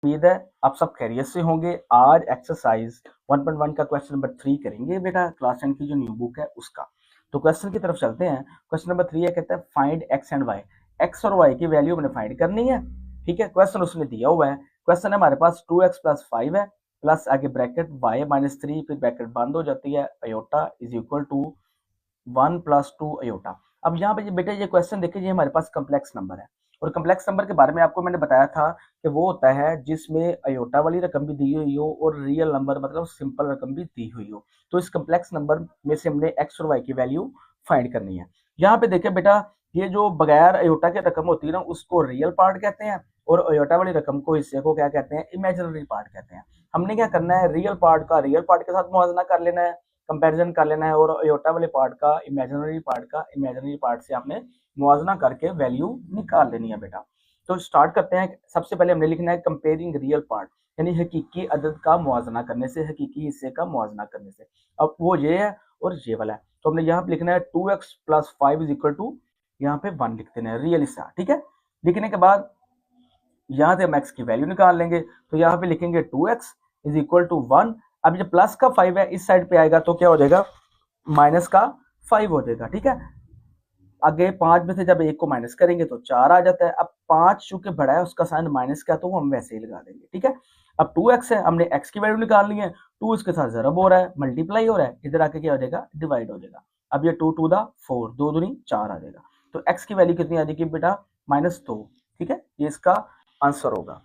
उम्मीद है आप सब खैरियत से होंगे। आज एक्सरसाइज 1.1 का क्वेश्चन नंबर 3 करेंगे बेटा, क्लास 10 की जो न्यू बुक है उसका। तो क्वेश्चन की तरफ चलते हैं। क्वेश्चन नंबर 3 है, कहता है find x and y. X और वाई की वैल्यू हमने फाइंड करनी है। ठीक है, क्वेश्चन उसने दिया हुआ है। क्वेश्चन हमारे पास 2x प्लस 5 है, प्लस आगे ब्रैकेट y माइनस 3, फिर ब्रैकेट बंद हो जाती है, iota is equal to 1 plus 2 iota. अब यहाँ पे बेटे ये क्वेश्चन देखिए, ये हमारे पास कम्प्लेक्स नंबर है, और कम्प्लेक्स नंबर के बारे में आपको मैंने बताया था कि वो होता है जिसमें अयोटा वाली रकम भी दी हुई हो और रियल नंबर मतलब सिंपल रकम भी दी हुई हो। तो इस कम्प्लेक्स नंबर में से हमने एक्स और वाई की वैल्यू फाइंड करनी है। यहाँ पे देखिए बेटा, ये जो बगैर अयोटा की रकम होती है ना, उसको रियल पार्ट कहते हैं, और अयोटा वाली रकम को, हिस्से को क्या कहते हैं, इमेजिनरी पार्ट कहते हैं। हमने क्या करना है, रियल पार्ट का रियल पार्ट के साथ मुआवजा कर लेना है, कंपैरिजन कर लेना है, और अयोटा वाले पार्ट का इमेजिनरी पार्ट से आपने मुआवजा करके वैल्यू निकाल लेनी है बेटा। तो स्टार्ट करते हैं। सबसे पहले हमने लिखना है कंपेयरिंग रियल पार्ट, यानी हकीकी अदद का मुआवजा करने से, हकीकी हिस्से का मुआवजा करने से। अब वो ये है और ये वाला है, तो हमने यहाँ पे लिखना है 2x plus 5 is equal to, यहाँ पे 1 लिख देना है, रियल हिस्सा। ठीक है, लिखने के बाद यहाँ से हम x की वैल्यू निकाल लेंगे, तो यहाँ पे लिखेंगे 2x इज इक्वल टू 1। अब ये प्लस का 5 है, इस साइड पे आएगा तो क्या हो जाएगा, माइनस का 5 हो जाएगा। ठीक है, आगे 5 में से जब 1 को माइनस करेंगे तो 4 आ जाता है। अब 5 चूंकि बड़ा है, उसका साइन माइनस का, तो वो हम वैसे ही लगा देंगे। ठीक है, अब 2x है, हमने x की वैल्यू निकालनी है। 2 इसके साथ जरब हो रहा है, मल्टीप्लाई हो रहा है, इधर आके क्या हो जाएगा, डिवाइड हो जाएगा। अब ये 2 टू द 4, 2 दूनी 4 आ जाएगा। तो x की वैल्यू कितनी आ जाएगी बेटा, -2। ठीक है, ये इसका आंसर होगा।